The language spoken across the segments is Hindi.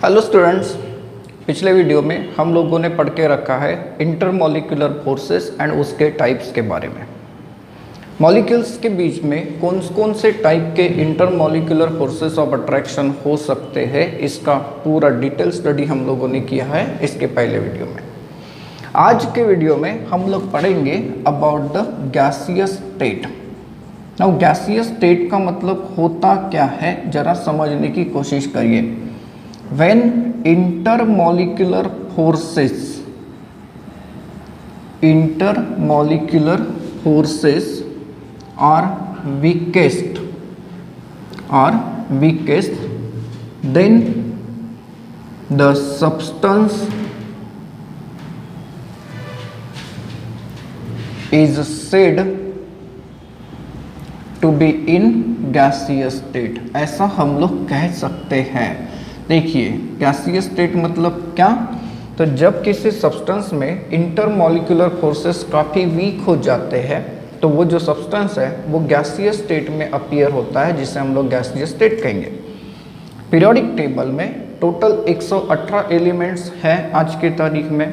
हेलो स्टूडेंट्स, पिछले वीडियो में हम लोगों ने पढ़ के रखा है इंटरमॉलिक्यूलर फोर्सेस एंड उसके टाइप्स के बारे में। मॉलिक्यूल्स के बीच में कौन कौन से टाइप के इंटरमॉलिक्यूलर फोर्सेस ऑफ अट्रैक्शन हो सकते हैं, इसका पूरा डिटेल स्टडी हम लोगों ने किया है इसके पहले वीडियो में। आज के वीडियो में हम लोग पढ़ेंगे about the gaseous state. Now gaseous state का मतलब होता क्या है, जरा समझने की कोशिश करिए। When intermolecular forces are weakest, then the substance is said to be in gaseous state। ऐसा हम लोग कह सकते हैं। देखिए, गैसियस स्टेट मतलब क्या? तो जब किसी सब्सटेंस में इंटरमॉलिक्यूलर फोर्सेस काफ़ी वीक हो जाते हैं तो वो जो सब्सटेंस है वो गैसियस स्टेट में अपीयर होता है, जिसे हम लोग गैसियस स्टेट कहेंगे। पीरियोडिक टेबल में टोटल 118 एलिमेंट्स हैं आज की तारीख में।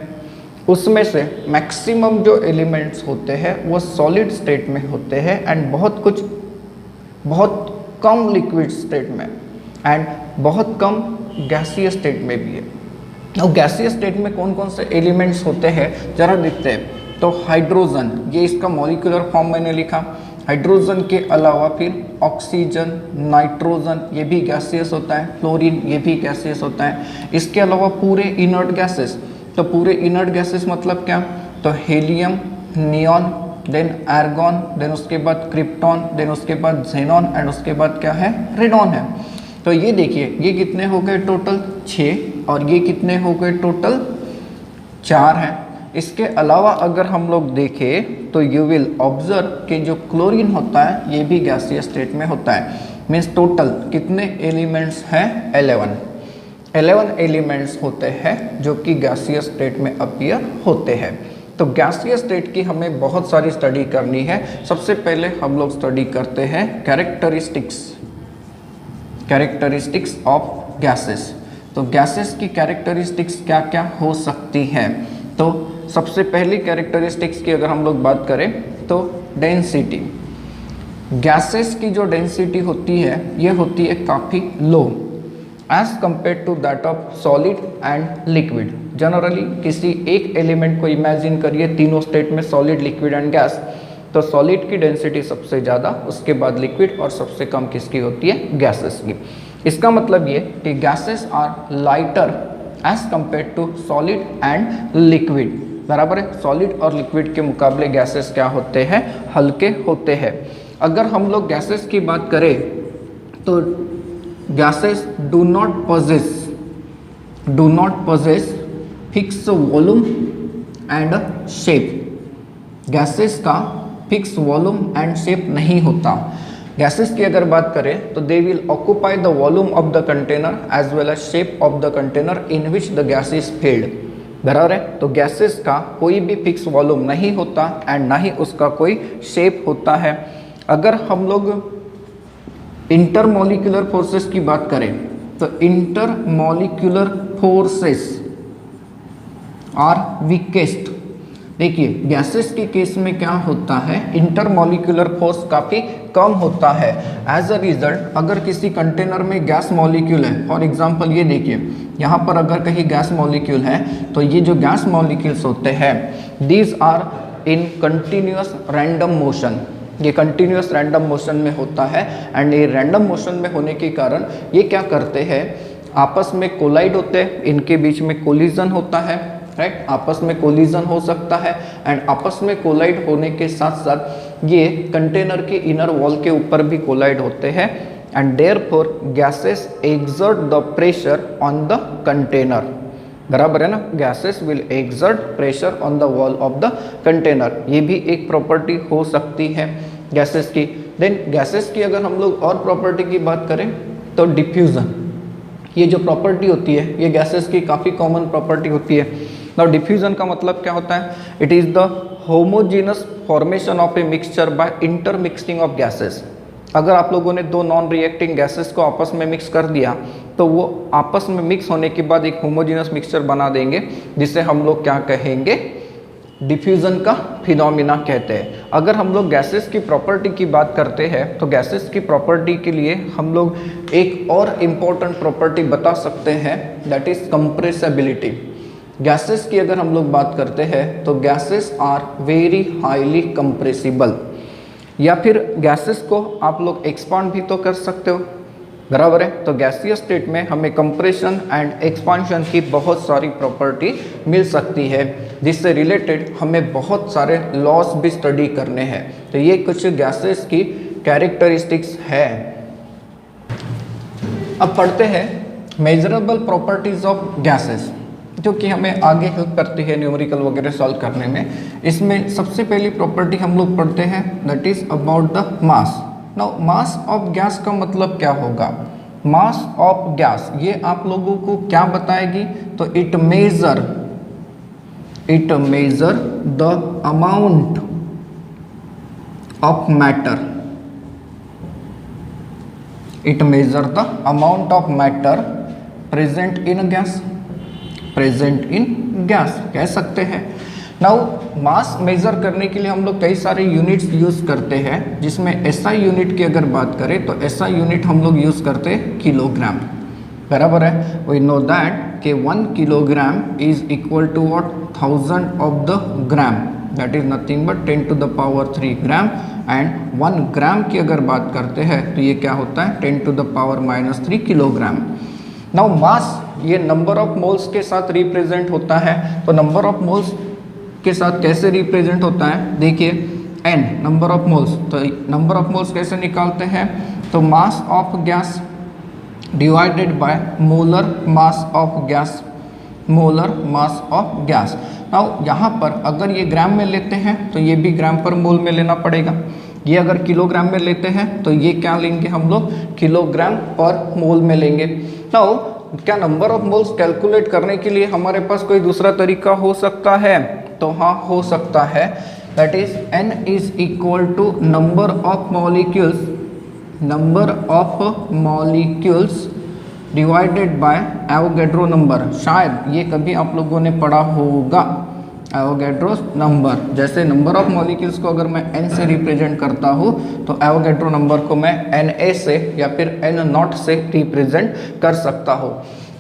उसमें से मैक्सिमम जो एलिमेंट्स होते हैं वो सॉलिड स्टेट में होते हैं एंड बहुत कम लिक्विड स्टेट में एंड बहुत कम गैसियस स्टेट में भी है। और गैसियस स्टेट में कौन कौन से एलिमेंट्स होते हैं जरा देखते हैं। तो हाइड्रोजन, ये इसका मॉलिक्यूलर फॉर्म मैंने लिखा। हाइड्रोजन के अलावा फिर ऑक्सीजन, नाइट्रोजन, ये भी गैसियस होता है। फ्लोरीन, ये भी गैसियस होता है। इसके अलावा पूरे इनर्ट गैसेस, तो पूरे इनर्ट गैसेस मतलब क्या? तो helium, neon, then argon, then उसके बाद क्रिप्टॉन, देन उसके बाद जेनॉन एंड उसके बाद क्या है? रेडॉन है। तो ये देखिए, ये कितने हो गए टोटल? 6, और ये कितने हो गए टोटल? 4 हैं। इसके अलावा अगर हम लोग देखें तो यू विल ऑब्जर्व कि जो क्लोरीन होता है ये भी गैसियस स्टेट में होता है। मीन्स टोटल कितने एलिमेंट्स हैं? 11 एलिमेंट्स होते हैं जो कि गैसियस स्टेट में अपीयर होते हैं। तो गैसियस स्टेट की हमें बहुत सारी स्टडी करनी है। सबसे पहले हम लोग स्टडी करते हैं कैरेक्टरिस्टिक्स ऑफ गैसेस। तो गैसेस की कैरेक्टरिस्टिक्स क्या क्या हो सकती हैं? तो सबसे पहली कैरेक्टरिस्टिक्स की अगर हम लोग बात करें तो डेंसिटी। गैसेस की जो डेंसिटी होती है ये होती है काफ़ी low as compare to that of solid and liquid. Generally किसी एक एलिमेंट को इमेजिन करिए, तीनों स्टेट में सॉलिड, लिक्विड एंड गैस। तो सॉलिड की डेंसिटी सबसे ज़्यादा, उसके बाद लिक्विड, और सबसे कम किसकी होती है? गैसेस की। इसका मतलब ये कि gases are lighter as compare to solid and liquid. बराबर है? सॉलिड और लिक्विड के मुकाबले गैसेस क्या होते हैं? हल्के होते हैं। अगर हम लोग गैसेस की बात करें तो gases do not possess fix volume and shape. Gases का फिक्स वॉल्यूम एंड शेप नहीं होता। गैसेस की अगर बात करें तो they will occupy the volume of the container as well as shape of the container in which the gas is filled. बराबर है? तो गैसेस का कोई भी फिक्स वॉल्यूम नहीं होता एंड ना ही उसका कोई शेप होता है। अगर हम लोग इंटरमॉलिक्यूलर फोर्सेस की बात करें तो इंटरमॉलिक्यूलर फोर्सेस आर वीकेस्ट। देखिए, गैसेस के केस में क्या होता है? इंटरमॉलिक्यूलर फोर्स काफ़ी कम होता है। एज अ रिजल्ट अगर किसी कंटेनर में गैस मॉलिक्यूल है, फॉर एग्जांपल ये देखिए, यहाँ पर अगर कहीं गैस मॉलिक्यूल है तो ये जो गैस मॉलिक्यूल्स होते हैं these are in continuous random motion. ये कंटिन्यूअस रैंडम मोशन में होता है एंड ये रैंडम मोशन में होने के कारण ये क्या करते हैं? आपस में कोलाइड होते हैं, इनके बीच में कोलिजन होता है। राइट? आपस में कोलिजन हो सकता है एंड आपस में कोलाइड होने के साथ साथ ये कंटेनर के इनर वॉल के ऊपर भी कोलाइड होते हैं and therefore gases exert the pressure on the container. बराबर है ना? Gases will exert pressure on the wall of the container. ये भी एक प्रॉपर्टी हो सकती है गैसेस की। देन गैसेस की अगर हम लोग और प्रॉपर्टी की बात करें तो डिफ्यूजन, ये जो प्रॉपर्टी होती है ये गैसेस की काफ़ी कॉमन प्रॉपर्टी होती है। नाउ डिफ्यूजन का मतलब क्या होता है? It is the homogeneous formation of a mixture by intermixing of gases. अगर आप लोगों ने दो नॉन रिएक्टिंग गैसेस को आपस में मिक्स कर दिया तो वो आपस में मिक्स होने के बाद एक होमोजेनस मिक्सचर बना देंगे, जिसे हम लोग क्या कहेंगे, डिफ्यूज़न का फिनोमिना कहते हैं। अगर हम लोग गैसेस की प्रॉपर्टी की बात करते हैं तो गैसेस की प्रॉपर्टी के लिए हम लोग एक और इम्पोर्टेंट प्रॉपर्टी बता सकते हैं, दैट इज कंप्रेसिबिलिटी। गैसेस की अगर हम लोग बात करते हैं तो gases are very highly compressible, या फिर गैसेस को आप लोग एक्सपांड भी तो कर सकते हो, बराबर है। तो गैसीय स्टेट में हमें कंप्रेशन एंड एक्सपांशन की बहुत सारी प्रॉपर्टी मिल सकती है, जिससे रिलेटेड हमें बहुत सारे लॉस भी स्टडी करने हैं। तो ये कुछ गैसेस की कैरेक्टरिस्टिक्स है। अब पढ़ते हैं मेजरेबल प्रॉपर्टीज ऑफ गैसेस, जो कि हमें आगे हेल्प करती है न्यूमेरिकल वगैरह सॉल्व करने में। इसमें सबसे पहली प्रॉपर्टी हम लोग पढ़ते हैं, that is about the mass. Now mass of gas का मतलब क्या होगा? मास ऑफ गैस ये आप लोगों को क्या बताएगी? तो it measure the amount of matter, it measure the amount of matter present in gas, कह सकते हैं। नाउ मास मेजर करने के लिए हम लोग कई सारे यूनिट्स यूज करते हैं, जिसमें एसआई यूनिट की अगर बात करें तो एसआई यूनिट हम लोग यूज करते हैं किलोग्राम, बराबर है। वी नो दैट कि 1 kilogram is equal to what, 1000 of the gram, that is nothing but 10 to the power 3 gram. And 1 gram की अगर बात करते हैं तो ये क्या होता है, 10 to the power -3 kilogram. Now mass ये नंबर ऑफ मोल्स के साथ रिप्रेजेंट होता है। तो नंबर ऑफ मोल्स के साथ कैसे रिप्रेजेंट होता है, देखिए n नंबर ऑफ मोल्स। तो नंबर ऑफ मोल्स कैसे निकालते हैं? तो मास of gas divided by molar mass of gas, molar mass of gas. Now यहाँ पर अगर ये ग्राम में लेते हैं तो ये भी ग्राम पर मोल में लेना पड़ेगा। ये अगर किलोग्राम में लेते हैं तो ये क्या लेंगे हम लोग, किलोग्राम पर मोल में लेंगे। नाउ क्या नंबर ऑफ मोल्स कैलकुलेट करने के लिए हमारे पास कोई दूसरा तरीका हो सकता है? तो हाँ, हो सकता है। That is n is equal to number of molecules divided by Avogadro number. शायद ये कभी आप लोगों ने पढ़ा होगा, एवोगैड्रो नंबर। जैसे नंबर ऑफ मॉलिक्यूल्स को अगर मैं n से रिप्रेजेंट करता हूँ तो एवोगैड्रो नंबर को मैं Na से या फिर n0 से रिप्रेजेंट कर सकता हूँ।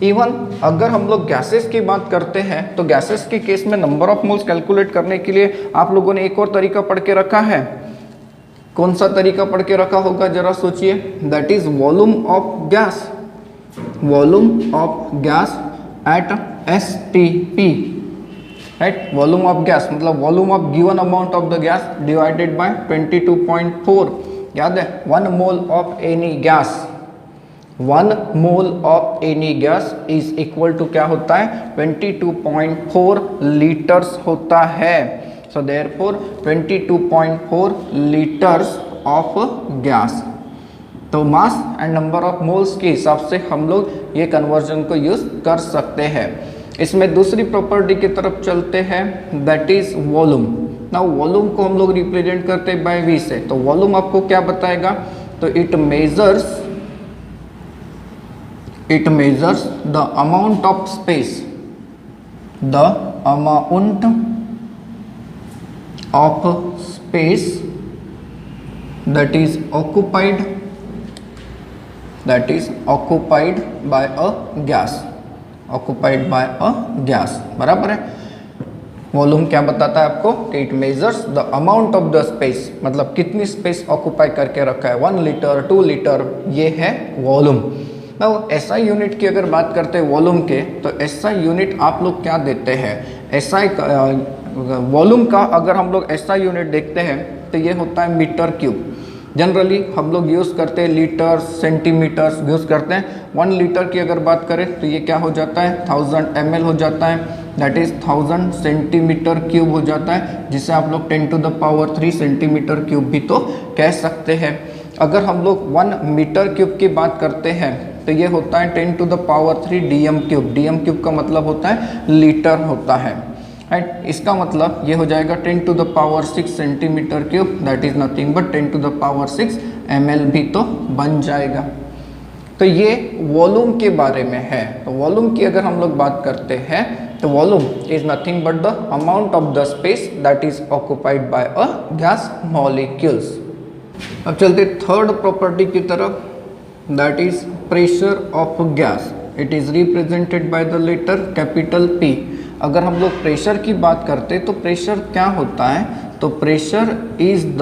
इवन अगर हम लोग गैसेस की बात करते हैं तो गैसेस के केस में नंबर ऑफ मोल्स कैलकुलेट करने के लिए आप लोगों ने एक और तरीका पढ़ के रखा है। कौन सा तरीका पढ़ के रखा होगा, जरा सोचिए। That is volume of gas, volume of gas at STP, right. Volume of gas मतलब volume of given amount of the gas divided by 22.4। याद है, 1 mole of any gas, 1 mole of any gas is equal to क्या होता है, 22.4 लीटर्स होता है। So therefore 22.4 litres of gas. तो mass and number of moles के हिसाब से हम लोग ये कन्वर्जन को यूज कर सकते हैं। इसमें दूसरी प्रॉपर्टी की तरफ चलते हैं, that is volume. Now volume को हम लोग रिप्रेजेंट करते हैं बाय V से। तो वॉल्यूम आपको क्या बताएगा, तो it measures the amount of space, the amount of space that is occupied by a gas, बराबर है। वॉल्यूम क्या बताता है आपको, it measures the amount of the space, मतलब कितनी स्पेस ऑक्यूपाई करके रखा है, 1 लीटर 2 लीटर, ये है वॉल्यूम। नाउ एसआई यूनिट की अगर बात करते हैं वॉल्यूम के, तो एसआई यूनिट आप लोग क्या देते हैं, एसआई वॉल्यूम का अगर हम लोग एसआई यूनिट देखते हैं तो ये होता है मीटर क्यूब। जनरली हम लोग यूज़ करते हैं लीटर, सेंटीमीटर्स यूज़ करते हैं। 1 लीटर की अगर बात करें तो ये क्या हो जाता है, 1000 ml हो जाता है, दैट इज़ 1000 सेंटीमीटर क्यूब हो जाता है, जिसे आप लोग 10 to the power 3 centimetre cube भी तो कह सकते हैं। अगर हम लोग 1 मीटर क्यूब की बात करते हैं तो ये होता है 10 to the power 3 dm cube. dm cube का मतलब होता है लीटर होता है, राइट। इसका मतलब ये हो जाएगा 10 to the power 6 centimetre cube, that is nothing but 10 to the power 6 ml भी तो बन जाएगा। तो ये वॉल्यूम के बारे में है। तो वॉल्यूम की अगर हम लोग बात करते हैं तो volume is nothing but the amount of the space that is occupied by a gas molecules. अब चलते थर्ड प्रॉपर्टी की तरफ, that is pressure of gas. It is represented by the letter capital P। अगर हम लोग प्रेशर की बात करते तो प्रेशर क्या होता है, तो pressure is the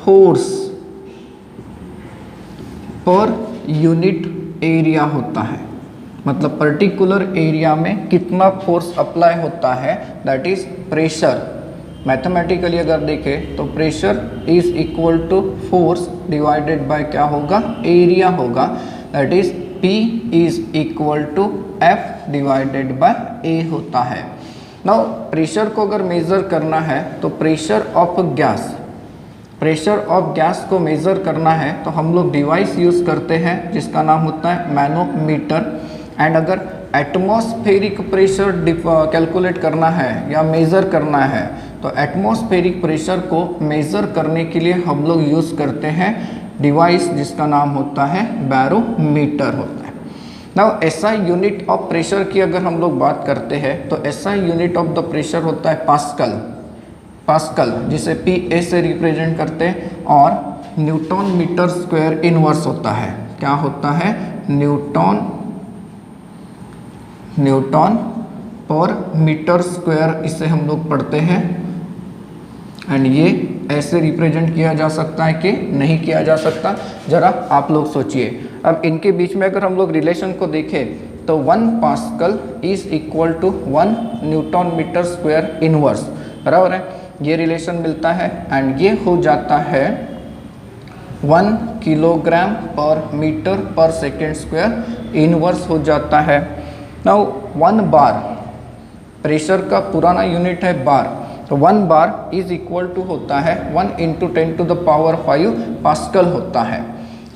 force per unit area होता है, मतलब पर्टिकुलर एरिया में कितना फोर्स अप्लाई होता है, दैट इज प्रेशर। मैथमेटिकली अगर देखें तो pressure is equal to force divided by क्या होगा, एरिया होगा, that is P is equal to F divided by A होता है। नाउ प्रेशर को अगर मेज़र करना है तो प्रेशर ऑफ गैस को मेज़र करना है तो हम लोग डिवाइस यूज़ करते हैं जिसका नाम होता है मैनोमीटर। एंड अगर एटमॉस्फेरिक प्रेशर कैलकुलेट करना है या मेज़र करना है तो एटमॉस्फेरिक प्रेशर को मेज़र करने के लिए हम लोग यूज़ करते हैं डिवाइस जिसका नाम होता है बैरोमीटर होता है। Now SI unit of pressure की अगर हम लोग बात करते हैं तो SI unit of the pressure होता है पास्कल, जिसे PA से रिप्रेजेंट करते हैं, और न्यूटन मीटर स्क्वायर इनवर्स होता है। क्या होता है, न्यूटन पर मीटर स्क्वायर, इसे हम लोग पढ़ते हैं। एंड ये ऐसे रिप्रेजेंट किया जा सकता है कि नहीं किया जा सकता, जरा आप लोग सोचिए। अब इनके बीच में अगर हम लोग रिलेशन को देखें तो 1 pascal is equal to 1 newton metre square inverse, बराबर है, ये रिलेशन मिलता है। एंड ये हो जाता है 1 किलोग्राम पर मीटर पर सेकेंड स्क्वायर इनवर्स हो जाता है। नाउ 1 बार, प्रेशर का पुराना यूनिट है बार, तो 1 बार इज इक्वल टू होता है 1 into 10 to the power 5 pascal होता है।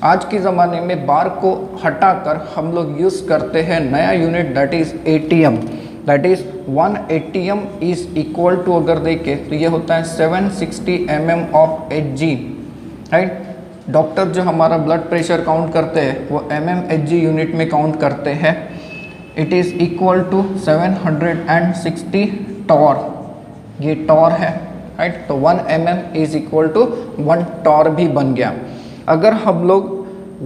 आज के ज़माने में बार को हटाकर हम लोग यूज़ करते हैं नया unit, that is ATM, that is 1 ATM is equal to, अगर देखें तो ये होता है 760 mm of Hg, right. Doctor जो हमारा ब्लड प्रेशर काउंट करते हैं वो mmHg यूनिट में काउंट करते हैं। It is equal to 760 torr, ये टॉर है, राइट। तो 1 mm is equal to 1 torr भी बन गया। अगर हम लोग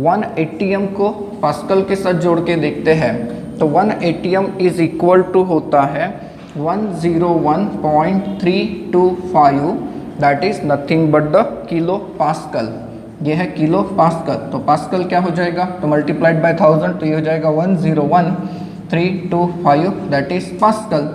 1 ATM को पास्कल के साथ जोड़ के देखते हैं तो 1 ATM इज इक्वल टू होता है 101.325, that is nothing but the kilo pascal. ये है किलो पास्कल, तो पास्कल क्या हो जाएगा, तो मल्टीप्लाइड बाय 1000, तो ये हो जाएगा 101.325, that is pascal.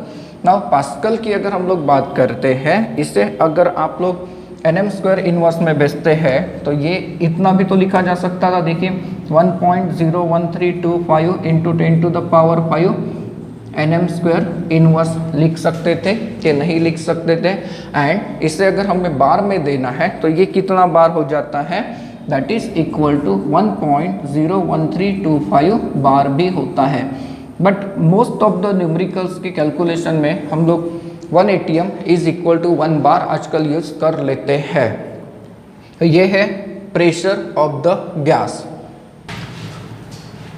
Now pascal की अगर हम लोग बात करते हैं, इसे अगर आप लोग nm स्क्वायर इनवर्स में बेचते हैं तो ये इतना भी तो लिखा जा सकता था, देखिए 1.01325 into 10 to the power 5 nm square inverse लिख सकते थे कि नहीं लिख सकते थे। एंड इसे अगर हमें बार में देना है तो ये कितना बार हो जाता है, दैट इज इक्वल टू 1.01325 बार भी होता है। But most of the numericals की कैलकुलेशन में हम लोग 1 ATM इज इक्वल टू 1 बार आजकल यूज कर लेते हैं। तो ये है प्रेशर ऑफ द गैस।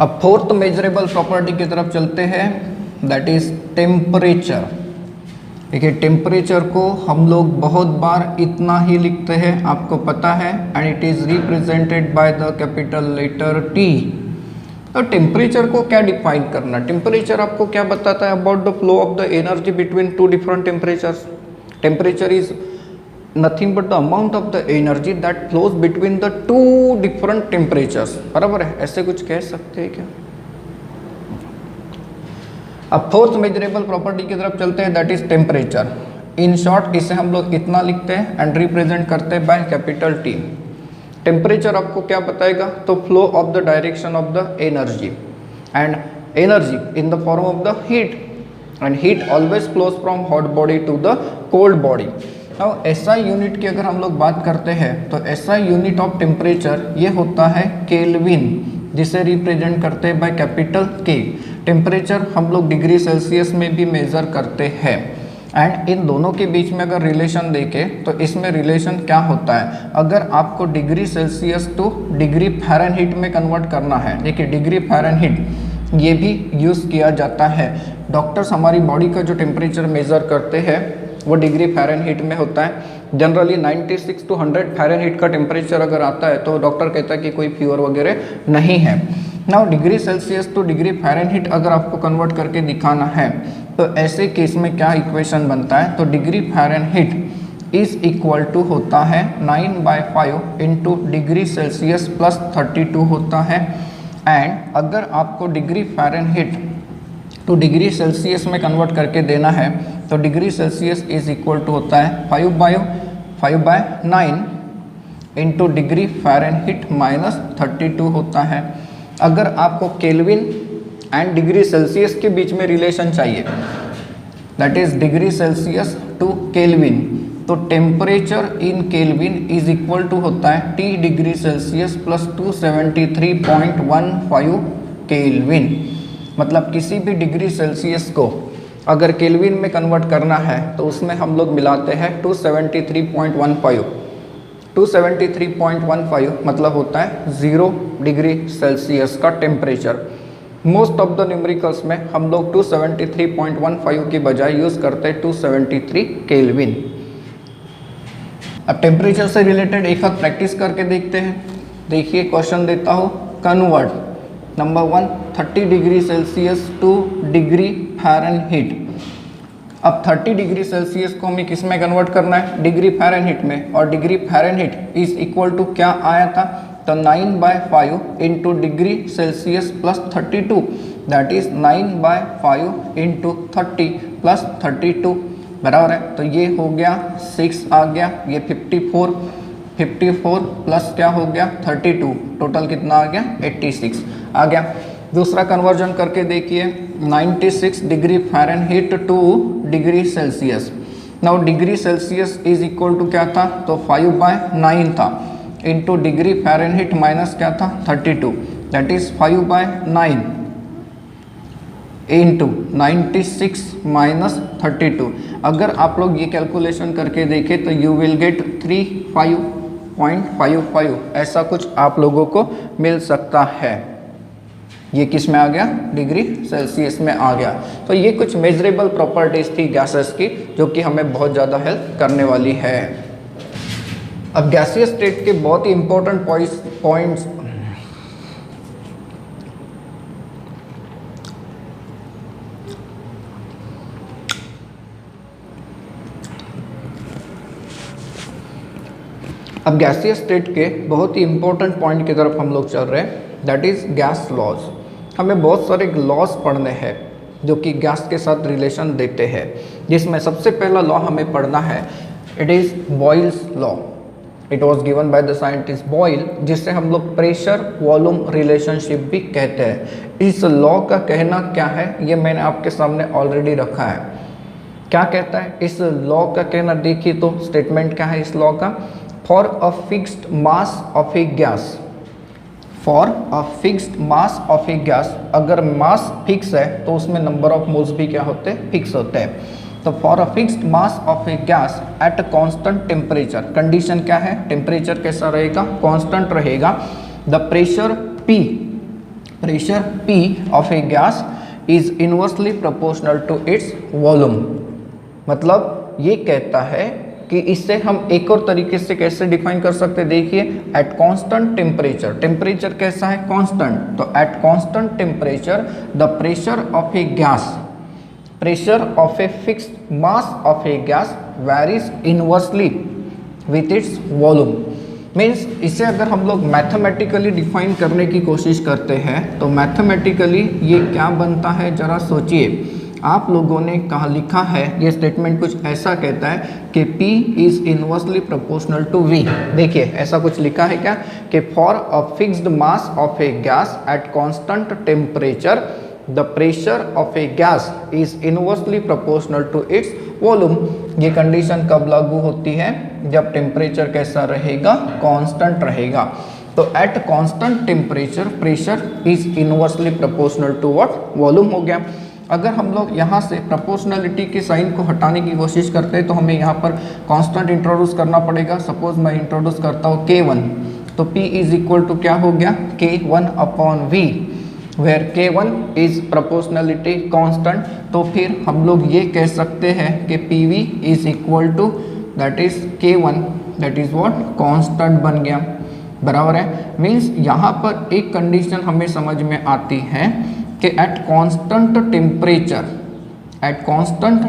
अब फोर्थ मेजरेबल प्रॉपर्टी की तरफ चलते हैं, दैट इज टेम्परेचर। देखिए टेम्परेचर को हम लोग बहुत बार इतना ही लिखते हैं, आपको पता है, and it is represented by the capital letter T। तो टेम्परेचर को क्या डिफाइन करना, टेम्परेचर आपको क्या बताता है about the flow of the energy between 2 different temperatures. Temperature is nothing but the amount of the energy that flows between the 2 different temperatures, बराबर है, ऐसे कुछ कह सकते हैं क्या। अब फोर्थ मेजरेबल प्रॉपर्टी की तरफ चलते हैं, that is temperature. In short इसे हम लोग इतना लिखते हैं एंड रिप्रेजेंट करते हैं बाय कैपिटल T। टेम्परेचर आपको क्या बताएगा, तो flow of the direction of the energy, and energy in the form of the heat, and heat always flows from hot body to the cold body. Now SI unit की अगर हम लोग बात करते हैं तो SI यूनिट ऑफ टेम्परेचर ये होता है केल्विन, जिसे रिप्रेजेंट करते हैं बाय कैपिटल K। टेम्परेचर हम लोग डिग्री सेल्सियस में भी मेजर करते हैं। एंड इन दोनों के बीच में अगर रिलेशन देखें तो इसमें रिलेशन क्या होता है, अगर आपको degree Celsius two degree Fahrenheit में कन्वर्ट करना है, देखिए डिग्री फ़ारेनहीट ये भी यूज़ किया जाता है। डॉक्टर्स हमारी बॉडी का जो टेम्परेचर मेज़र करते हैं वो डिग्री फ़ारेनहीट में होता है। जनरली 96 to 100 फ़ारेनहीट का टेम्परेचर अगर आता है तो डॉक्टर कहता है कि कोई फीवर वगैरह नहीं है। Now degree Celsius two degree Fahrenheit अगर आपको कन्वर्ट करके दिखाना है तो ऐसे केस में क्या इक्वेशन बनता है, तो degree Fahrenheit is equal to होता है 9/5 इंटू डिग्री सेल्सियस प्लस 32 होता है। एंड अगर आपको degree Fahrenheit to degree Celsius में कन्वर्ट करके देना है तो degree Celsius is equal to होता है 5/9 इंटू डिग्री फ़ारेनहीट माइनस 32 होता है। अगर आपको केल्विन एंड डिग्री सेल्सियस के बीच में रिलेशन चाहिए, that is degree Celsius to Kelvin, तो temperature in Kelvin is equal to होता है T degree Celsius plus 273.15 Kelvin. मतलब किसी भी डिग्री सेल्सियस को अगर केल्विन में कन्वर्ट करना है तो उसमें हम लोग मिलाते हैं 273.15। 273.15 मतलब होता है 0 डिग्री सेल्सियस का temperature. Most of the numericals में हम लोग 273.15 की बजाय यूज़ करते हैं 273 केल्विन। अब टेम्परेचर से रिलेटेड एक हाथ प्रैक्टिस करके देखते हैं। देखिए क्वेश्चन देता हूँ, convert number 1 30 degree Celsius two degree Fahrenheit. अब 30 डिग्री सेल्सियस को हमें किस में कन्वर्ट करना है, डिग्री फ़ारेनहीट में, और degree Fahrenheit is equal to क्या आया था, तो 9/5 into degree Celsius plus 32, that is 9/5 into 30 plus 32 बराबर है। तो ये हो गया 6 आ गया, ये 54 प्लस क्या हो गया 32, टोटल कितना आ गया 86 आ गया। दूसरा कन्वर्जन करके देखिए 96 degree Fahrenheit to degree Celsius. Now degree Celsius is equal to क्या था, तो 5/9 था इंटू डिग्री फ़ारेनहीट माइनस क्या था 32, दैट इज 5/9 इंटू 96 माइनस 32। अगर आप लोग ये कैलकुलेशन करके देखें तो यू विल गेट 35.55, ऐसा कुछ आप लोगों को मिल सकता है। ये किस में आ गया, डिग्री सेल्सियस में आ गया। तो ये कुछ मेजरेबल प्रॉपर्टीज थी गैसेस की जो कि हमें बहुत ज़्यादा हेल्प करने वाली है। अब गैसियस स्टेट के बहुत ही इंपॉर्टेंट पॉइंट्स अब गैसियस स्टेट के बहुत ही इंपॉर्टेंट पॉइंट की तरफ हम लोग चल रहे हैं, दैट इज गैस लॉज। हमें बहुत सारे लॉज पढ़ने हैं जो कि गैस के साथ रिलेशन देते हैं, जिसमें सबसे पहला लॉ हमें पढ़ना है, it is Boyle's law. It was given by the scientist Boyle, जिससे हम लोग प्रेशर वॉल्यूम रिलेशनशिप भी कहते हैं। इस लॉ का कहना क्या है ये मैंने आपके सामने ऑलरेडी रखा है। क्या कहता है इस लॉ का कहना, देखिए तो स्टेटमेंट क्या है इस लॉ का, for a fixed mass of a gas, for a fixed mass of a gas, अगर मास फिक्स है तो उसमें नंबर ऑफ मोल्स भी क्या होते हैं, फिक्स होते हैं। तो for a fixed mass of a gas at constant temperature, condition क्या है, टेम्परेचर कैसा रहेगा, कांस्टेंट रहेगा। The pressure P of a gas is inversely proportional to its volume. मतलब ये कहता है कि इससे हम एक और तरीके से कैसे डिफाइन कर सकते हैं, देखिए एट कांस्टेंट टेम्परेचर, टेम्परेचर कैसा है, कांस्टेंट, तो at constant temperature the pressure of a gas, pressure of a fixed mass of a gas varies inversely with its volume. Means इसे अगर हम लोग मैथमेटिकली डिफाइन करने की कोशिश करते हैं तो मैथमेटिकली ये क्या बनता है, जरा सोचिए। आप लोगों ने कहा लिखा है, ये स्टेटमेंट कुछ ऐसा कहता है कि P is inversely proportional to V। देखिए ऐसा कुछ लिखा है क्या कि for a fixed mass of a gas at constant temperature the pressure of a gas is inversely proportional to its volume. ये कंडीशन कब लागू होती है, जब टेम्परेचर कैसा रहेगा, कांस्टेंट रहेगा। तो at constant temperature pressure is inversely proportional to what, volume हो गया। अगर हम लोग यहाँ से प्रोपोर्शनलिटी के साइन को हटाने की कोशिश करते हैं तो हमें यहाँ पर कांस्टेंट इंट्रोड्यूस करना पड़ेगा। सपोज मैं इंट्रोड्यूस करता हूँ K1, तो P इज इक्वल टू क्या हो गया, K1 upon V, where K1 is proportionality constant. तो फिर हम लोग ये कह सकते हैं कि PV is equal to that is K1, that is what, constant बन गया, बराबर है। मीन्स यहाँ पर एक कंडीशन हमें समझ में आती है कि eight constant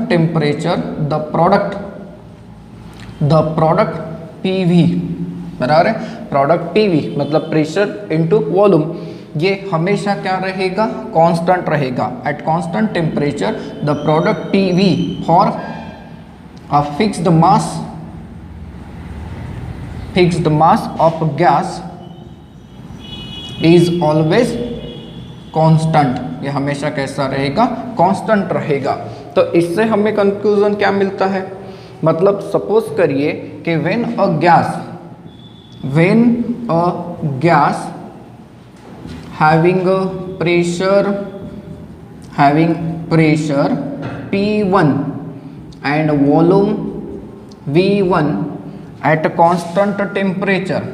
temperature the product PV, बराबर है, प्रोडक्ट PV मतलब प्रेशर इनटू वॉल्यूम, ये हमेशा क्या रहेगा, कांस्टेंट रहेगा। Eight constant temperature the product PV for a fixed mass of gas is always constant, ये हमेशा कैसा रहेगा, कांस्टेंट रहेगा। तो इससे हमें कंक्लूजन क्या मिलता है, मतलब सपोज करिए कि when a gas having pressure P1 and volume V1 at constant temperature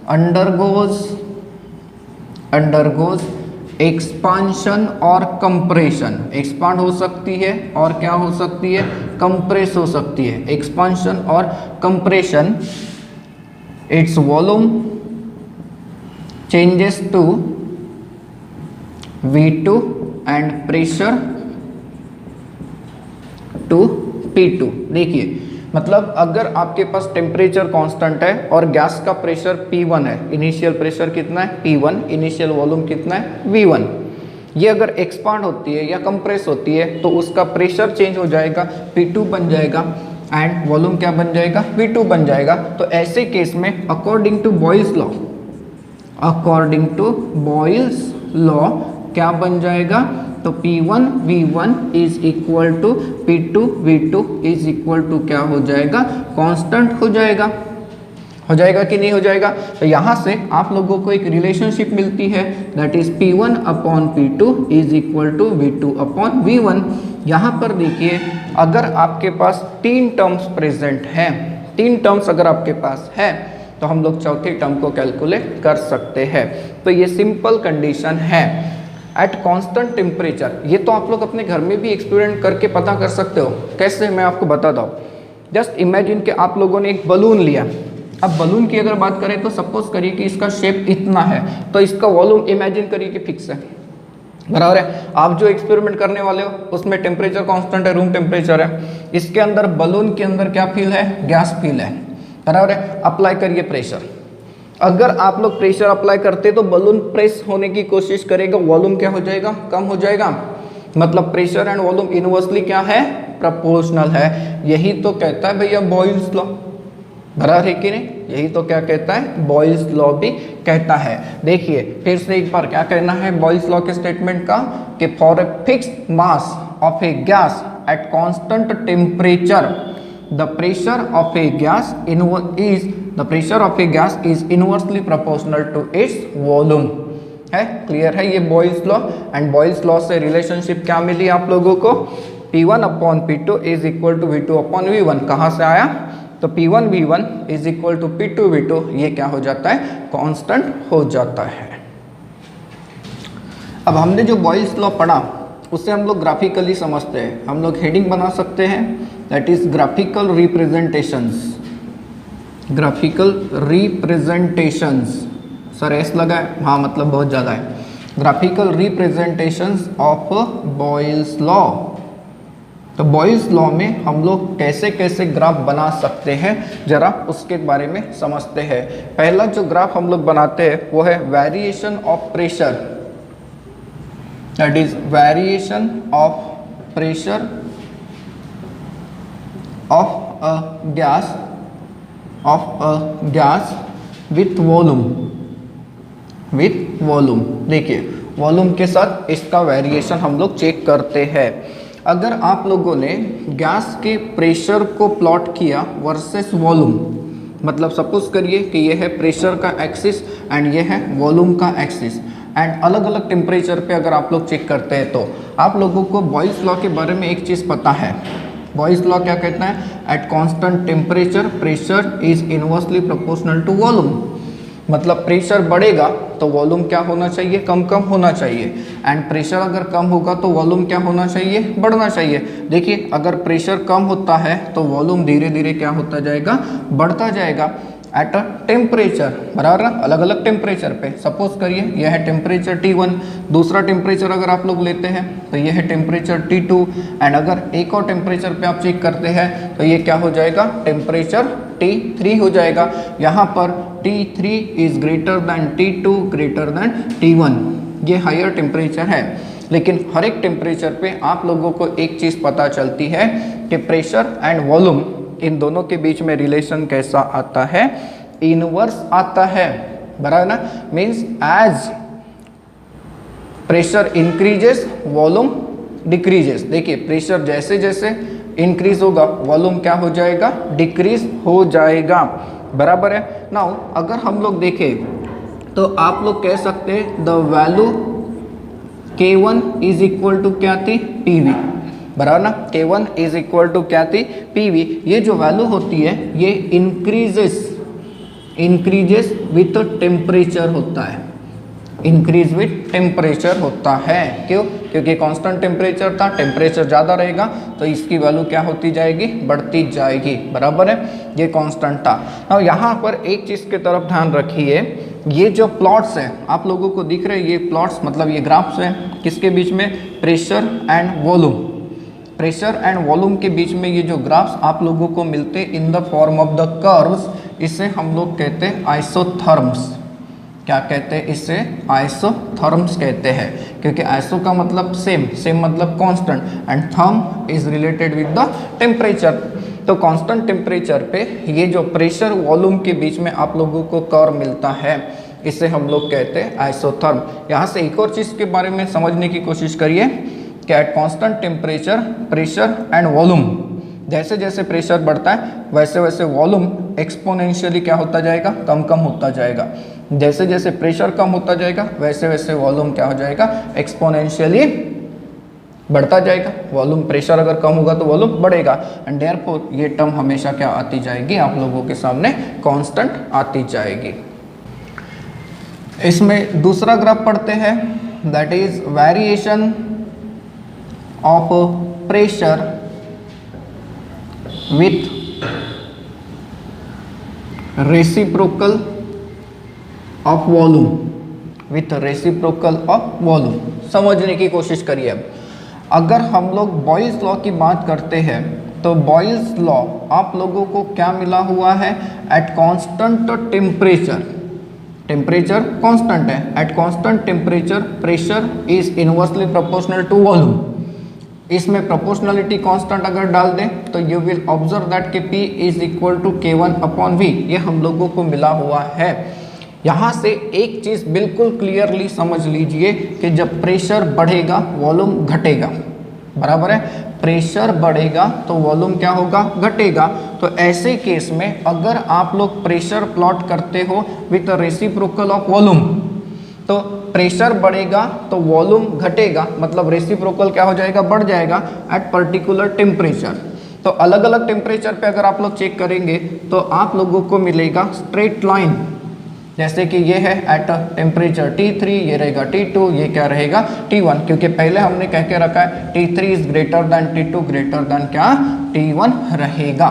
undergoes expansion और कंप्रेशन, एक्सपांड हो सकती है और क्या हो सकती है, कंप्रेस हो सकती है, एक्सपांशन और compression, its volume changes to V2 and pressure to P2। देखिए मतलब अगर आपके पास टेम्परेचर कांस्टेंट है और गैस का प्रेशर P1 है, इनिशियल प्रेशर कितना है P1, इनिशियल वॉल्यूम कितना है V1, ये अगर एक्सपांड होती है या कंप्रेस होती है तो उसका प्रेशर चेंज हो जाएगा, P2 बन जाएगा एंड वॉल्यूम क्या बन जाएगा, V2 बन जाएगा। तो ऐसे केस में अकॉर्डिंग टू बॉयल्स लॉ क्या बन जाएगा, तो P1 V1 is equal to P2 V2 is equal to क्या हो जाएगा, कांस्टेंट हो जाएगा कि नहीं हो जाएगा। तो यहाँ से आप लोगों को एक रिलेशनशिप मिलती है, that is P1 upon P2 is equal to V2 upon V1। यहाँ पर देखिए अगर आपके पास तीन टर्म्स प्रेजेंट हैं, तीन टर्म्स अगर आपके पास है तो हम लोग चौथे टर्म को कैलकुलेट कर सकते हैं। तो ये सिंपल कंडीशन है एट कांस्टेंट टेम्परेचर। ये तो आप लोग अपने घर में भी एक्सपेरिमेंट करके पता कर सकते हो। कैसे, मैं आपको बताता हूँ। जस्ट इमेजिन कि आप लोगों ने एक बलून लिया। अब बलून की अगर बात करें तो सपोज करिए कि इसका शेप इतना है, तो इसका वॉल्यूम इमेजिन करिए कि फिक्स है, बराबर है। आप जो एक्सपेरिमेंट करने वाले हो उसमें टेम्परेचर कांस्टेंट है, रूम टेम्परेचर है। इसके अंदर बलून के अंदर क्या फील है, गैस फील है, बराबर है। अप्लाई करिए प्रेशर। अगर आप लोग प्रेशर अप्लाई करते तो बलून प्रेस होने की कोशिश करेगा, वॉल्यूम क्या हो जाएगा, कम हो जाएगा। मतलब प्रेशर एंड वॉल्यूम इनवर्सली क्या है, प्रोपोर्शनल है। यही तो कहता है भैया बॉयल्स लॉ, बराबर है कि नहीं। यही तो क्या कहता है, बॉयल्स लॉ भी कहता है। देखिए फिर से एक बार क्या कहना है बॉयल्स लॉ के स्टेटमेंट का, कि for a fixed mass of a gas at constant temperature the pressure of a gas is inversely proportional to its volume। है, क्लियर है ये Boyle's law. And Boyle's law से रिलेशनशिप क्या मिली आप लोगों को, P1 upon P2 is equal to V2 upon V1। कहाँ से आया, तो P1 V1 is equal to P2 V2, ये क्या हो जाता है, कांस्टेंट हो जाता है। अब हमने जो बॉयल्स लॉ पढ़ा उससे हम लोग ग्राफिकली समझते हैं। हम लोग हेडिंग बना सकते हैं, that is graphical representations. Sir S लगा है, हाँ मतलब बहुत ज़्यादा है। Graphical representations of Boyle's law. तो बॉयल्स लॉ में हम लोग कैसे कैसे ग्राफ बना सकते हैं, जरा उसके बारे में समझते हैं। पहला जो ग्राफ हम लोग बनाते हैं वो है variation of pressure, that is variation of pressure of a gas with volume. देखिए वॉल्यूम के साथ इसका वेरिएशन हम लोग चेक करते हैं। अगर आप लोगों ने गैस के प्रेशर को प्लॉट किया वर्सेस वॉल्यूम, मतलब सपोज करिए कि ये है प्रेशर का एक्सिस एंड ये है वॉल्यूम का एक्सिस। एंड अलग अलग टेम्परेचर पे अगर आप लोग चेक करते हैं तो आप लोगों को बॉयल्स लॉ के बारे में एक चीज़ पता है। बॉयल्स लॉ क्या कहता है? At constant temperature pressure is inversely proportional to volume. मतलब प्रेशर बढ़ेगा तो वॉल्यूम क्या होना चाहिए? कम कम होना चाहिए। एंड प्रेशर अगर कम होगा तो वॉल्यूम क्या होना चाहिए? बढ़ना चाहिए। देखिए अगर प्रेशर कम होता है तो वॉल्यूम धीरे धीरे क्या होता जाएगा? बढ़ता जाएगा एट अ टेम्परेचर, बराबर ना, अलग अलग टेम्परेचर पे। सपोज करिए यह है टेम्परेचर T1, दूसरा टेम्परेचर अगर आप लोग लेते हैं तो यह है टेम्परेचर T2, एंड अगर एक और टेम्परेचर पे आप चेक करते हैं तो ये क्या हो जाएगा? टेम्परेचर T3 हो जाएगा। यहाँ पर T3 is greater than T2 greater than T1, ये हायर टेम्परेचर है। लेकिन हर एक टेम्परेचर पे आप लोगों को एक चीज़ पता चलती है कि प्रेशर एंड वॉल्यूम इन दोनों के बीच में रिलेशन कैसा आता है? इनवर्स आता है, बराबर ना। Means as pressure increases volume decreases. देखिए प्रेशर जैसे जैसे इंक्रीज होगा वॉल्यूम क्या हो जाएगा? डिक्रीज हो जाएगा, बराबर है। नाउ अगर हम लोग देखें तो आप लोग कह सकते हैं the value K1 is equal to क्या थी? PV, बराबर ना। K1 इज इक्वल टू क्या थी? PV। ये जो वैल्यू होती है ये इंक्रीजेस विथ टेम्परेचर होता है, इंक्रीज विथ टेम्परेचर होता है। क्यों? क्योंकि कांस्टेंट टेम्परेचर था, टेम्परेचर ज़्यादा रहेगा तो इसकी वैल्यू क्या होती जाएगी? बढ़ती जाएगी, बराबर है। ये कांस्टेंट था। और यहाँ पर एक चीज़ की तरफ ध्यान रखिए, ये जो प्लॉट्स हैं आप लोगों को दिख रहे हैं, ये प्लॉट्स मतलब ये ग्राफ्स हैं किसके बीच में? Pressure and volume. Pressure and volume के बीच में ये जो ग्राफ्स आप लोगों को मिलते हैं इन the form of the curves, इसे हम लोग कहते हैं आइसोथर्म्स। क्या कहते हैं इसे? आइसोथर्म्स कहते हैं। क्योंकि आइसो का मतलब सेम, सेम मतलब constant, and therm is related with the temperature. तो कांस्टेंट टेम्परेचर पे ये जो प्रेशर वॉल्यूम के बीच में आप लोगों को कर्व मिलता है इसे हम लोग कहते हैं आइसोथर्म। यहाँ से एक और चीज़ के बारे में समझने की कोशिश करिए कि eight constant temperature pressure and volume, जैसे जैसे प्रेशर बढ़ता है वैसे वैसे वॉल्यूम एक्सपोनेंशियली क्या होता जाएगा? कम कम होता जाएगा। जैसे जैसे प्रेशर कम होता जाएगा वैसे वैसे वॉल्यूम क्या हो जाएगा? एक्सपोनेंशियली बढ़ता जाएगा। वॉल्यूम, प्रेशर अगर कम होगा तो वॉल्यूम बढ़ेगा, एंड देयरफॉर ये टर्म हमेशा क्या आती जाएगी? आप लोगों के सामने कांस्टेंट आती जाएगी। इसमें दूसरा ग्राफ पढ़ते हैं, that is variation of pressure with reciprocal of volume, with reciprocal of volume. समझने की कोशिश करिए। अब अगर हम लोग बॉयल्स लॉ की बात करते हैं तो बॉयल्स लॉ आप लोगों को क्या मिला हुआ है? At constant temperature, temperature constant है, at constant temperature pressure is inversely proportional to volume. इसमें प्रोपोर्शनलिटी कांस्टेंट अगर डाल दें तो यू विल ऑब्जर्व दैट कि P is equal to K1 upon V, ये हम लोगों को मिला हुआ है। यहाँ से एक चीज़ बिल्कुल क्लियरली समझ लीजिए कि जब प्रेशर बढ़ेगा वॉल्यूम घटेगा, बराबर है। प्रेशर बढ़ेगा तो वॉल्यूम क्या होगा? घटेगा। तो ऐसे केस में अगर आप लोग प्रेशर प्लॉट करते हो विथ रेसिप्रोकल ऑफ वॉल्यूम तो प्रेशर बढ़ेगा तो वॉल्यूम घटेगा, मतलब रेसिप्रोकल क्या हो जाएगा? बढ़ जाएगा एट पर्टिकुलर टेम्परेचर। तो अलग अलग टेम्परेचर पे अगर आप लोग चेक करेंगे तो आप लोगों को मिलेगा स्ट्रेट लाइन। जैसे कि ये है एट टेम्परेचर T3, ये रहेगा T2, ये क्या रहेगा? T1, क्योंकि पहले हमने कह के रखा है T3 is greater than T2 greater than क्या? T1 रहेगा।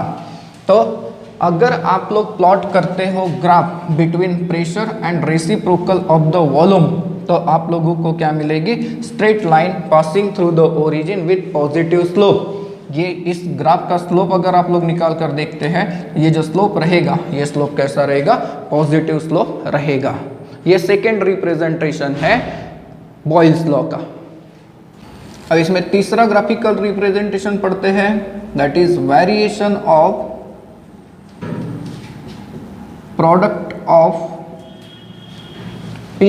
तो अगर आप लोग प्लॉट करते हो graph between pressure and reciprocal of the volume तो आप लोगों को क्या मिलेगी? Straight line passing through the origin with positive slope. ये इस ग्राफ का स्लोप अगर आप लोग निकाल कर देखते हैं, ये जो स्लोप रहेगा ये स्लोप कैसा रहेगा? पॉजिटिव स्लोप रहेगा। ये सेकेंड रिप्रेजेंटेशन है बॉयल्स लॉ का। अब इसमें तीसरा ग्राफिकल रिप्रेजेंटेशन पढ़ते हैं, that is variation of product of P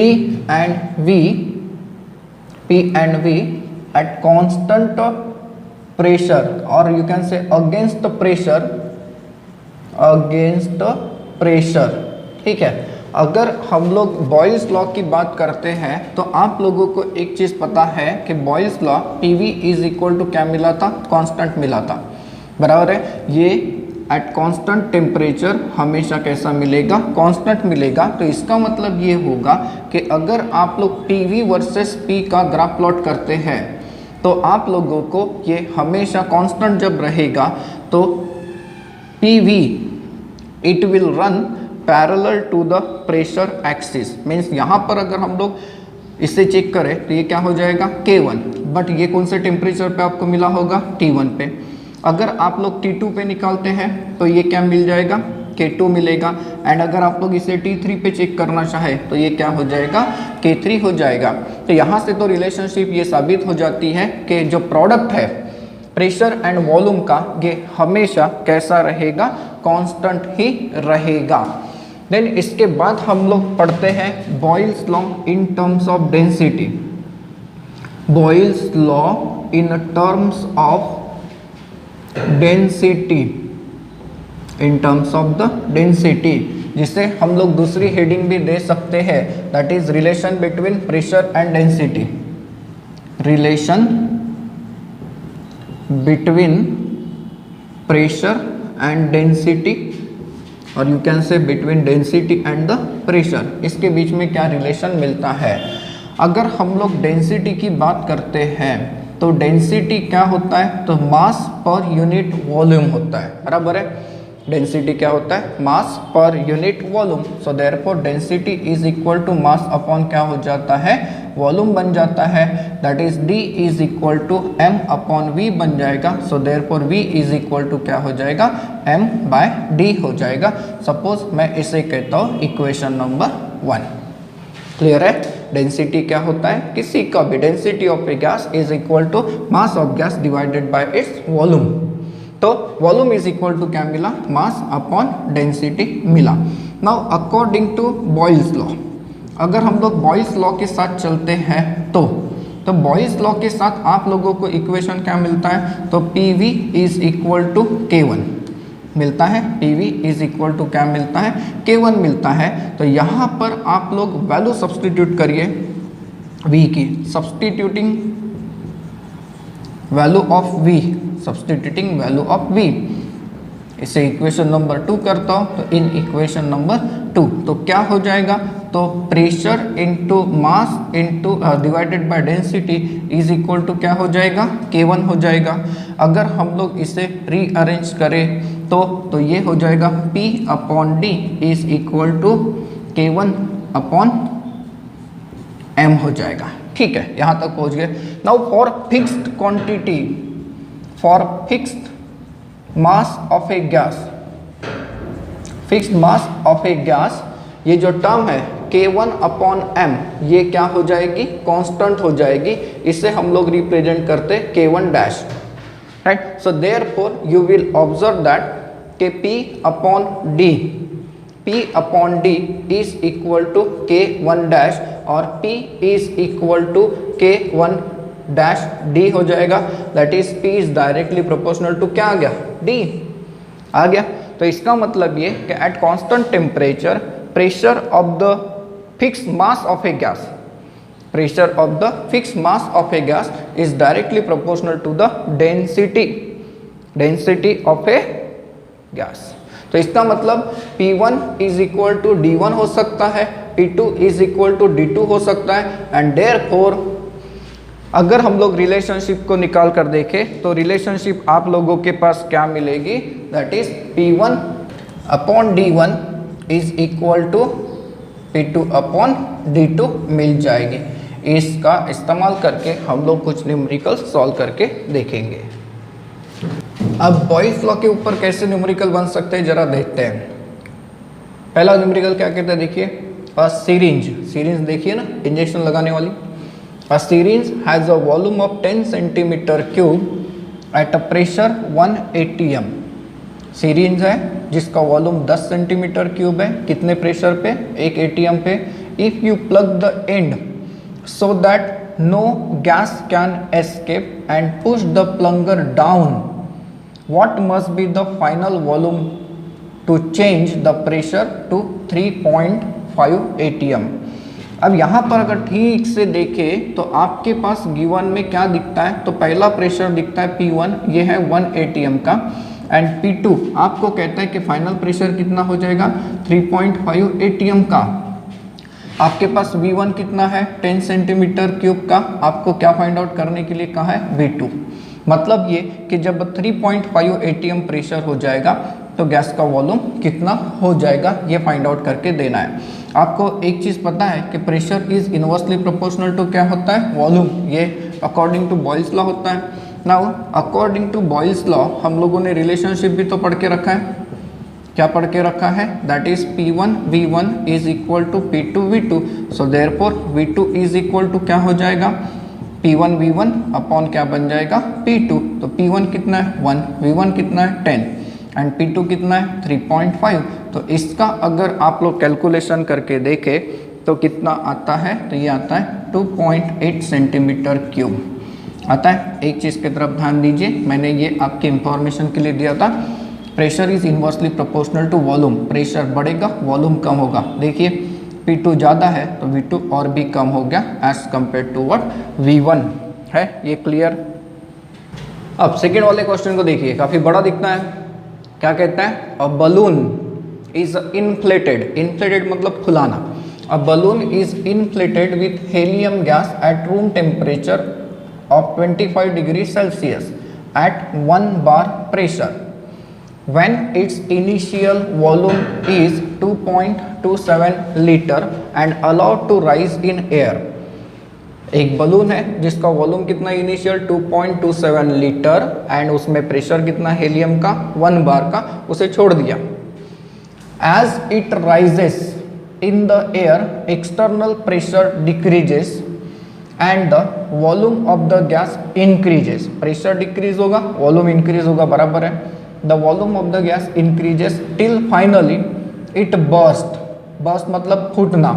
and V at constant pressure, or you can say against pressure, ठीक है। अगर हम लोग बॉयल्स लॉ की बात करते हैं तो आप लोगों को एक चीज़ पता है कि Boyle's law PV is equal to क्या मिला था, कांस्टेंट मिला था, बराबर है। ये एट कांस्टेंट टेम्परेचर हमेशा कैसा मिलेगा, कांस्टेंट मिलेगा। तो इसका मतलब ये होगा कि अगर आप लोग PV वर्सेस P का ग्राफ प्लॉट करते हैं तो आप लोगों को ये हमेशा कांस्टेंट जब रहेगा तो PV it will run parallel to the pressure axis. Means यहाँ पर अगर हम लोग इसे चेक करें तो ये क्या हो जाएगा K1, बट ये कौन से टेम्परेचर पे आपको मिला होगा, T1 पे। अगर आप लोग T2 पे निकालते हैं तो ये क्या मिल जाएगा, K2 मिलेगा। एंड अगर आप लोग इसे T3 पे चेक करना चाहे तो ये क्या हो जाएगा, K3 हो जाएगा। तो यहाँ से तो रिलेशनशिप ये साबित हो जाती है कि जो प्रोडक्ट है प्रेशर एंड वॉल्यूम का ये हमेशा कैसा रहेगा, कांस्टेंट ही रहेगा। देन इसके बाद हम लोग पढ़ते हैं Boyle's law in terms of density. Boyle's law in terms of density, in terms of the density, जिसे हम लोग दूसरी हेडिंग भी दे सकते हैं, that is relation between pressure and density. Relation between pressure and density, और you can say between density and the pressure. इसके बीच में क्या रिलेशन मिलता है। अगर हम लोग डेंसिटी की बात करते हैं तो डेंसिटी क्या होता है, तो मास पर यूनिट वॉल्यूम होता है, बराबर है। डेंसिटी क्या होता है, mass per unit volume. So therefore density is equal to mass upon क्या हो जाता है, वॉल्यूम बन जाता है। That is D is equal to M upon V बन जाएगा। So therefore V is equal to क्या हो जाएगा, M बाय D हो जाएगा। सपोज मैं इसे कहता हूँ इक्वेशन नंबर 1। क्लियर है। डेंसिटी क्या होता है, किसी का भी density of a gas is equal to mass of gas divided by its volume. तो वॉल्यूम इज इक्वल टू क्या मिला, मास अपॉन डेंसिटी मिला। Now according to Boyle's law, अगर हम लोग बॉयल्स लॉ के साथ चलते हैं तो बॉयल्स लॉ के साथ आप लोगों को इक्वेशन क्या मिलता है, तो PV is equal to K1 मिलता है। PV इज इक्वल टू क्या मिलता है, K1 मिलता है। तो यहाँ पर आप लोग वैल्यू सब्सटीट्यूट करिए V की, substituting value of V, substituting value of V। इसे इक्वेशन नंबर 2 करता हूँ तो इन इक्वेशन नंबर 2 तो क्या हो जाएगा, तो pressure into mass into divided by density is equal to क्या हो जाएगा, K1 हो जाएगा। अगर हम लोग इसे रीअरेंज करें तो ये हो जाएगा P upon D is equal to K1 upon M हो जाएगा। ठीक है, यहाँ तक पहुँच गए। Now for fixed quantity, for fixed mass of a gas, fixed mass of a gas, ये जो टर्म है K1 अपॉन M ये क्या हो जाएगी, कांस्टेंट हो जाएगी। इसे हम लोग रिप्रेजेंट करते K1 dash, right. So therefore you will observe that कि P upon D is equal to K1 dash और P is equal to K1 dash D हो जाएगा। That is P is directly proportional to क्या आ गया, D आ गया। तो इसका मतलब ये कि eight constant temperature pressure of the fixed mass of a gas, pressure of the fixed mass of a gas is directly proportional to the density of a gas। तो इसका मतलब P1 is equal to D1 हो सकता है, P2 is equal to D2 हो सकता है। एंड देयरफॉर अगर हम लोग रिलेशनशिप को निकाल कर देखें तो रिलेशनशिप आप लोगों के पास क्या मिलेगी, that is P1 upon D1 is equal to P2 upon D2 मिल जाएगी। इसका इस्तेमाल करके हम लोग कुछ न्यूमेरिकल सॉल्व करके देखेंगे। अब बॉयल्स लॉ के ऊपर कैसे न्यूमेरिकल बन सकते हैं जरा देखते हैं। पहला न्यूमेरिकल क्या कहते हैं, देखिए अ सिरिंज देखिए ना, इंजेक्शन लगाने वाली। A syringe has a volume of 10 centimetre cube at a pressure 1 ATM। Syringe है जिसका वॉल्यूम 10 सेंटीमीटर क्यूब है, कितने प्रेशर पे, 1 ATM पे। If you plug the end so that no gas can escape and push the plunger down, what must be the final volume to change the pressure to 3.5 3.5 ATM. अब यहाँ पर अगर ठीक से देखें तो आपके पास गिवन में क्या दिखता है, तो पहला प्रेशर दिखता है P1, ये है 1 एटीएम का, एंड P2 आपको कहता है कि फाइनल प्रेशर कितना हो जाएगा 3.5 एटीएम का। आपके पास V1 कितना है 10 सेंटीमीटर क्यूब का, आपको क्या फाइंड आउट करने के लिए कहा है V2। मतलब ये कि जब 3.5 एटीएम प्रेशर हो जाएगा तो गैस का वॉल्यूम कितना हो जाएगा, ये फाइंड आउट करके देना है। आपको एक चीज़ पता है कि pressure is inversely proportional to क्या होता है, वॉल्यूम, ये अकॉर्डिंग टू बॉयल्स लॉ होता है। Now according to Boyle's law हम लोगों ने रिलेशनशिप भी तो पढ़ के रखा है, क्या पढ़ के रखा है, that is P1 V1 is equal to P2 V2। So therefore V2 is equal to क्या हो जाएगा, P1 V1 अपॉन क्या बन जाएगा P2। तो P1 कितना है 1, V1 कितना है 10 एंड P2 कितना है 3.5। तो इसका अगर आप लोग कैलकुलेशन करके देखें तो कितना आता है, तो ये आता है 2.8 सेंटीमीटर क्यूब आता है। एक चीज़ की तरफ ध्यान दीजिए, मैंने ये आपकी इंफॉर्मेशन के लिए दिया था, pressure is inversely proportional to volume, pressure बढ़ेगा वॉल्यूम कम होगा। देखिए P2 ज़्यादा है तो V2 और भी कम हो गया as compare to what V1 है, ये क्लियर। अब सेकेंड वाले क्वेश्चन को देखिए, काफ़ी बड़ा दिखता है, क्या कहता है, a balloon is inflated, inflated मतलब फुलाना, a balloon is inflated with helium gas at room temperature of 25 degrees Celsius at 1 bar pressure when its initial volume is 2.27 liter and allowed to rise in air। एक बलून है जिसका वॉल्यूम कितना इनिशियल 2.27 लीटर एंड उसमें प्रेशर कितना हेलियम का 1 बार का, उसे छोड़ दिया। As it rises in the air external pressure decreases and the volume of the gas increases, pressure decrease होगा वॉल्यूम इंक्रीज होगा, बराबर है। The volume of the gas increases till finally it burst, burst मतलब फूटना,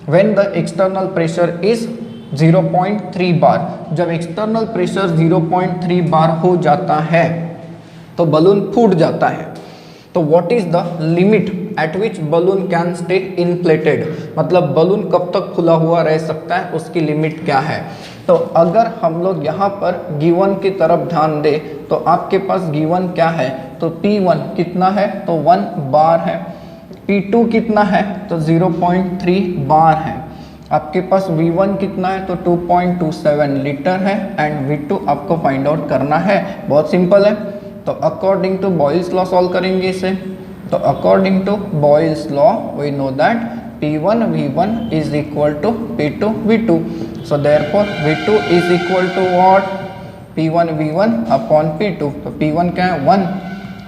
when the external pressure is 0.3 bar, जब एक्सटर्नल प्रेशर 0.3 बार हो जाता है तो बलून फूट जाता है। तो what is the limit at which balloon can stay inflated, मतलब बलून कब तक खुला हुआ रह सकता है, उसकी लिमिट क्या है। तो अगर हम लोग यहाँ पर गिवन की तरफ ध्यान दें तो आपके पास गिवन क्या है, तो P1 कितना है, तो 1 बार है, P2 कितना है, तो 0.3 बार है, आपके पास V1 कितना है, तो 2.27 लीटर है एंड V2 आपको फाइंड आउट करना है। बहुत सिंपल है। तो according to Boyle's law solve करेंगे इसे। तो according to Boyle's law we know that P1 V1 is equal to P2 V2। So therefore V2 is equal to what, P1 V1 upon P2। तो P1 क्या है 1,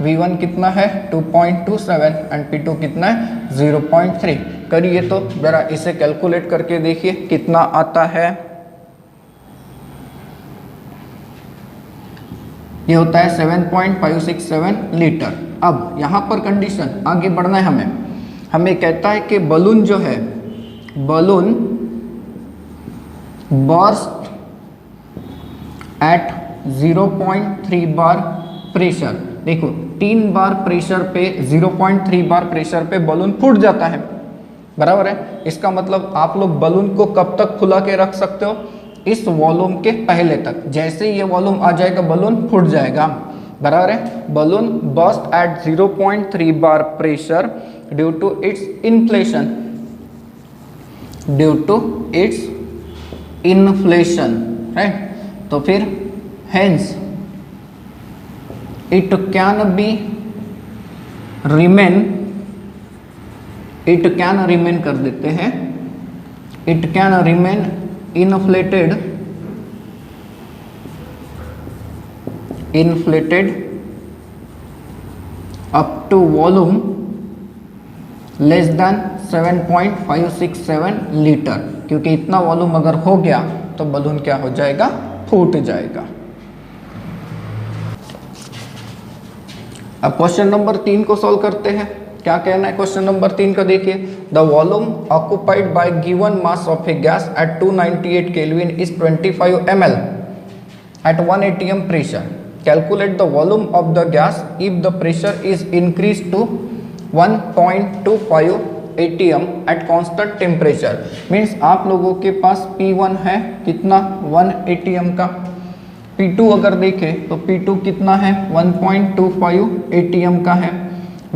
V1 कितना है 2.27 एंड P2 कितना है 0.3। करिए तो जरा इसे कैलकुलेट करके देखिए कितना आता है। ये होता है 7.567 लीटर। अब यहाँ पर कंडीशन आगे बढ़ना है हमें कहता है कि बलून जो है, balloon burst at 0.3 bar pressure. देखो 3 बार प्रेशर पे 0.3 बार प्रेशर पे बलून फूट जाता है, बराबर है। इसका मतलब आप लोग बलून को कब तक खुला के रख सकते हो, इस वॉल्यूम के पहले तक। जैसे ये वॉल्यूम आ जाएगा बलून फूट जाएगा, बराबर है। Balloon burst at 0.3 bar pressure due to its inflation, due to its inflation, right. तो फिर hence it can be remain, it can remain कर देते हैं, it can remain inflated up to volume less than 7.567 litre, क्योंकि इतना वॉल्यूम अगर हो गया तो बलून क्या हो जाएगा, फूट जाएगा। अब क्वेश्चन नंबर 3 को सॉल्व करते हैं। क्या कहना है क्वेश्चन नंबर 3 का, देखिए the volume occupied by given mass of a gas at 298 kelvin is 25 ml at 1 atm pressure. Calculate the volume of the gas if the pressure is increase to 1.25 atm at constant temperature. Means आप लोगों के पास P1 है कितना 1 atm का, P2 अगर देखें तो P2 कितना है 1.25 atm का है,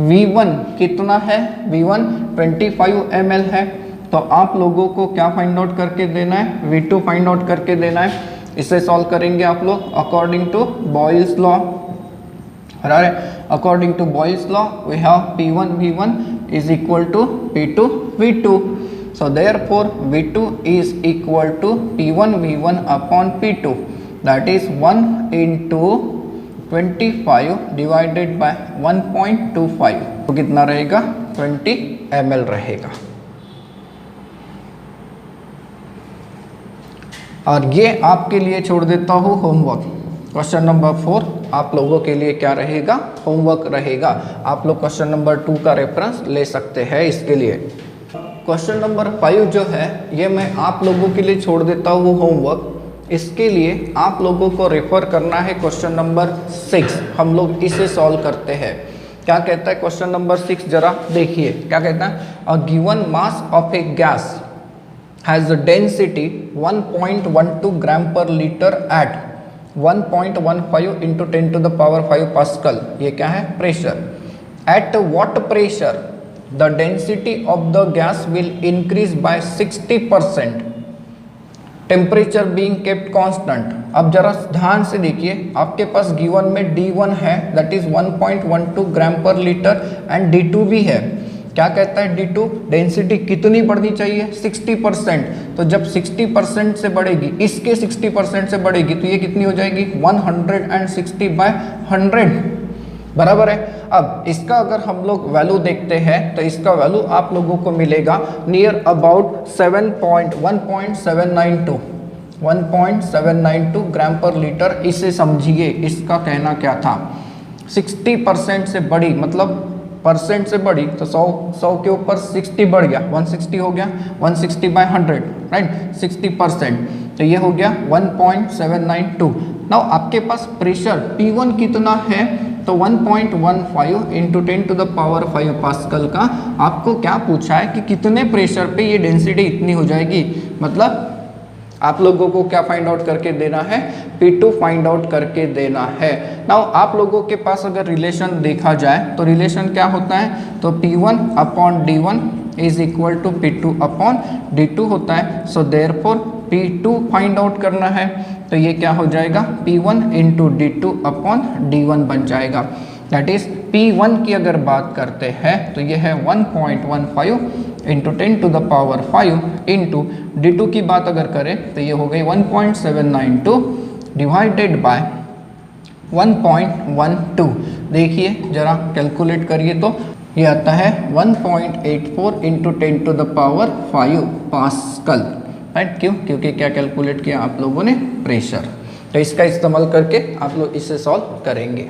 V1 कितना है V1 25 ml है। तो आप लोगों को क्या फाइंड आउट करके देना है, V2 फाइंड आउट करके देना है। इसे सॉल्व करेंगे आप लोग अकॉर्डिंग टू बॉयल्स लॉ। अकॉर्डिंग to Boyle's law we have P1 V1 is equal to P2 V2. So therefore V2 is equal to P1 V1 upon P2, that is 1 into 25 divided by 1.25, तो कितना रहेगा 20 ml रहेगा। और ये आपके लिए छोड़ देता हूँ होमवर्क। क्वेश्चन नंबर 4 आप लोगों के लिए क्या रहेगा, होमवर्क रहेगा। आप लोग क्वेश्चन नंबर 2 का रेफरेंस ले सकते हैं इसके लिए। क्वेश्चन नंबर 5 जो है ये मैं आप लोगों के लिए छोड़ देता हूँ होमवर्क। इसके लिए आप लोगों को रेफर करना है क्वेश्चन नंबर 6। हम लोग इसे सॉल्व करते हैं। क्या कहता है क्वेश्चन नंबर 6, जरा देखिए क्या कहता है। A given mass of a gas has a density 1.12 gram per liter at 1.15 into 10 to the power 5 Pascal। ये क्या है, pressure. At what pressure the density of the gas will increase by 60%, temperature being kept constant। अब जरा ध्यान से देखिए, आपके पास गिवन में D1 है दैट इज 1.12 ग्राम पर लीटर एंड D2 भी है। क्या कहता है D2, डेंसिटी कितनी बढ़नी चाहिए 60%। तो जब 60% से बढ़ेगी, इसके 60% से बढ़ेगी तो ये कितनी हो जाएगी 160/100 बराबर है। अब इसका अगर हम लोग वैल्यू देखते हैं तो इसका वैल्यू आप लोगों को मिलेगा नियर अबाउट 1.792 ग्राम पर लीटर। इसे समझिए, इसका कहना क्या था 60% से बड़ी, मतलब परसेंट से बढ़ी तो 100 के ऊपर 60 बढ़ गया 160 हो गया 160/100 राइट 60%। तो ये हो गया 1.792। नाउ आपके पास प्रेशर P1 कितना है तो 1.15 into 10 to the power 5 pascal का आपको क्या पूछा है कि कितने प्रेशर पे ये डेंसिटी इतनी हो जाएगी। मतलब आप लोगों को क्या फाइंड आउट करके देना है, P2 फाइंड आउट करके देना है। नाउ आप लोगों के पास अगर रिलेशन देखा जाए तो रिलेशन क्या होता है, तो P1 upon D1 is equal to P2 upon D2 होता है। So therefore P2 find out करना है तो ये क्या हो जाएगा P1 into D2 upon D1 बन जाएगा। दैट इज P1 की अगर बात करते हैं तो ये है 1.15 into 10 to the power 5 into D2 की बात अगर करें तो ये हो गई 1.792 डिवाइडेड बाय 1.12। देखिए जरा कैलकुलेट करिए तो ये आता है 1.84 into 10 to the power 5 pascal right. क्यों, क्योंकि क्या कैलकुलेट किया आप लोगों ने, प्रेशर। तो इसका इस्तेमाल करके आप लोग इसे सॉल्व करेंगे।